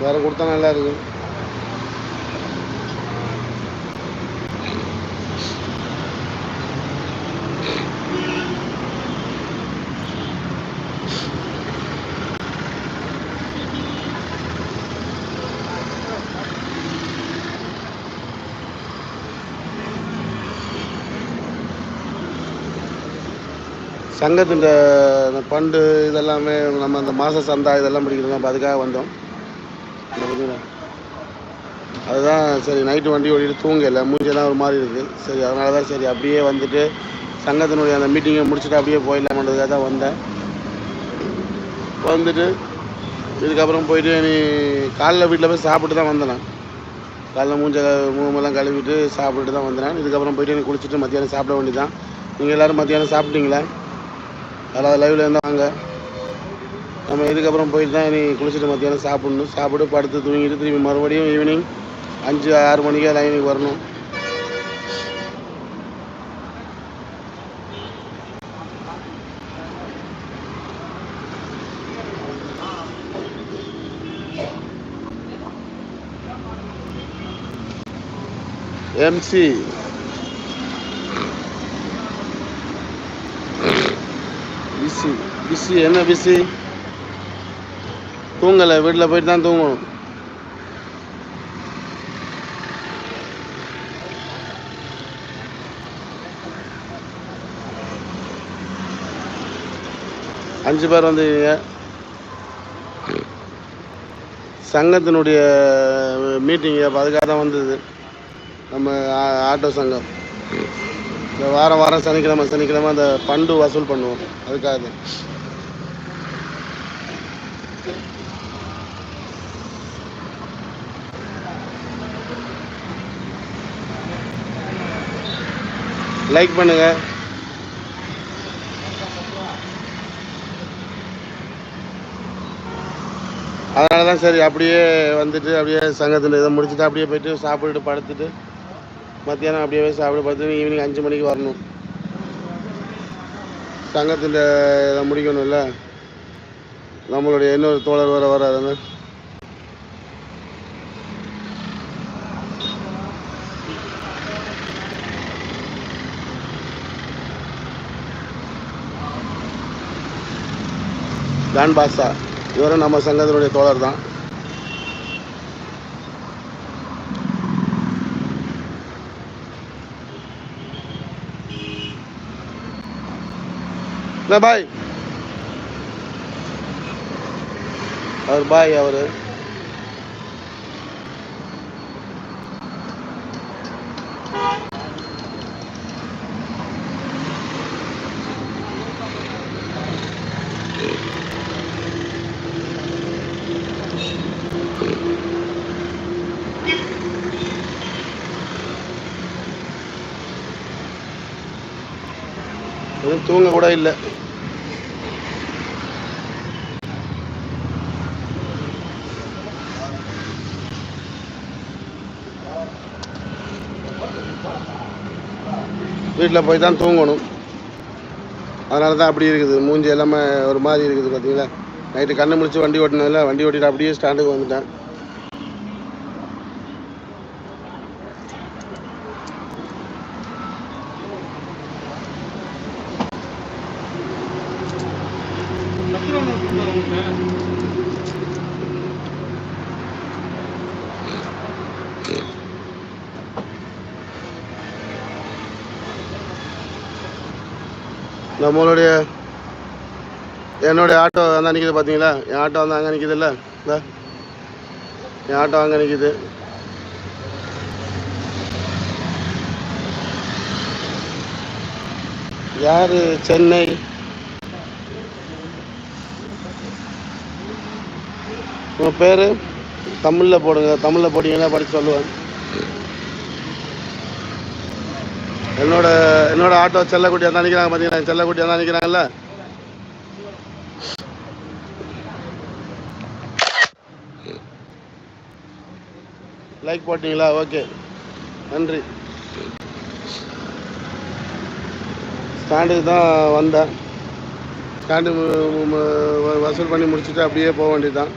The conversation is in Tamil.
வேறு கொடுத்தா நல்லா இருக்கும். சங்கத்தின் பண்டு இதெல்லாமே நம்ம அந்த மாத சந்தா இதெல்லாம் பிடிக்கிறோம். அப்போ அதுக்காக வந்தோம். அதுதான் சரி, நைட்டு வண்டி ஓடிட்டு தூங்கலை, மூஞ்செல்லாம் ஒரு மாதிரி இருக்குது. சரி, அதனால தான் சரி அப்படியே வந்துட்டு சங்கத்தினுடைய அந்த மீட்டிங்கை முடிச்சுட்டு அப்படியே போயிடலாமன்றதுக்காக தான் வந்தேன். வந்துட்டு இதுக்கப்புறம் போயிட்டு நீ காலைல வீட்டில் போய் சாப்பிட்டு தான் வந்தேன். காலைல மூஞ்செல்லாம் கழுவிட்டு சாப்பிட்டு தான் வந்தேன். இதுக்கப்புறம் போயிட்டு நீ குளிச்சுட்டு மத்தியானம் சாப்பிட வேண்டியதான். நீங்கள் எல்லோரும் மத்தியானம் சாப்பிட்டீங்களா? அதாவது லைவில் இருந்தால் வாங்க. நம்ம இதுக்கப்புறம் போயிட்டு தான் நீ குளிச்சுட்டு மத்தியானம் சாப்பிட்ணும். சாப்பிட்டு படுத்து தூங்கிட்டு திரும்பி மறுபடியும் ஈவினிங் 5-6 மணிக்கே லைனுக்கு வரணும். எம்சி பிஸி பிஸி என்ன பிஸி? தூங்கலை, வீட்டில் போயிட்டு தான் தூங்கணும். அஞ்சு பேர் வந்தீங்க. சங்கத்தினுடைய மீட்டிங். அப்போ அதுக்காக தான் வந்தது நம்ம ஆட்டோ சங்கம். இந்த வாரம் சனிக்கிழமை அந்த பண்டு வசூல் பண்ணுவோம். அதுக்காக தான். லைக் பண்ணுங்க. அதனால தான் சரி அப்படியே வந்துட்டு அப்படியே சங்கத்தில் இதை முடிச்சுட்டு அப்படியே போயிட்டு சாப்பிட்டுட்டு படுத்துட்டு மத்தியானம் அப்படியே சாப்பிட்டு படுத்துட்டு ஈவினிங் 5 மணிக்கு வரணும். சங்கத்தில் இதை முடிக்கணும்ல. நம்மளுடைய இன்னொரு தோழர் வராதுன்னு டான் பாஷா. இவரும் நம்ம சங்கத்தினுடைய தோழர் தான். பாய் அவர் பாய் அவரு தூங்க கூட இல்லை. வீட்டில் போய் தான் தூங்கணும். அதனால தான் அப்படி இருக்குது. மூஞ்சி எல்லாமே ஒரு மாதிரி இருக்குது பார்த்தீங்களா. நைட்டு கண்ணை முடிச்சு வண்டி ஓட்டினதில்ல, வண்டி ஓட்டிட்டு அப்படியே ஸ்டாண்டுக்கு வந்துட்டேன். என்னுடைய ஆட்டோ வந்து நிற்கிது பார்த்தீங்களா. என் ஆட்டோ வந்து அங்கே நிற்கிது இல்லை. என் ஆட்டோ அங்கே நிற்கிது. யார்? சென்னை. உங்கள் பேர் தமிழில் போடுங்க. தமிழில் போட்டிங்கன்னா படித்து சொல்லுவேன். என்னோட ஆட்டோ செல்லக்குட்டியாக தான் நிற்கிறாங்க பார்த்தீங்கன்னா. செல்லக்குட்டியாக தான் நிற்கிறாங்கல்ல. லைக் போட்டிங்களா? ஓகே, நன்றி. ஸ்டாண்டுக்கு தான் வந்தேன். ஸ்டாண்டு வசூல் பண்ணி முடிச்சுட்டு அப்படியே போக வேண்டியது தான்.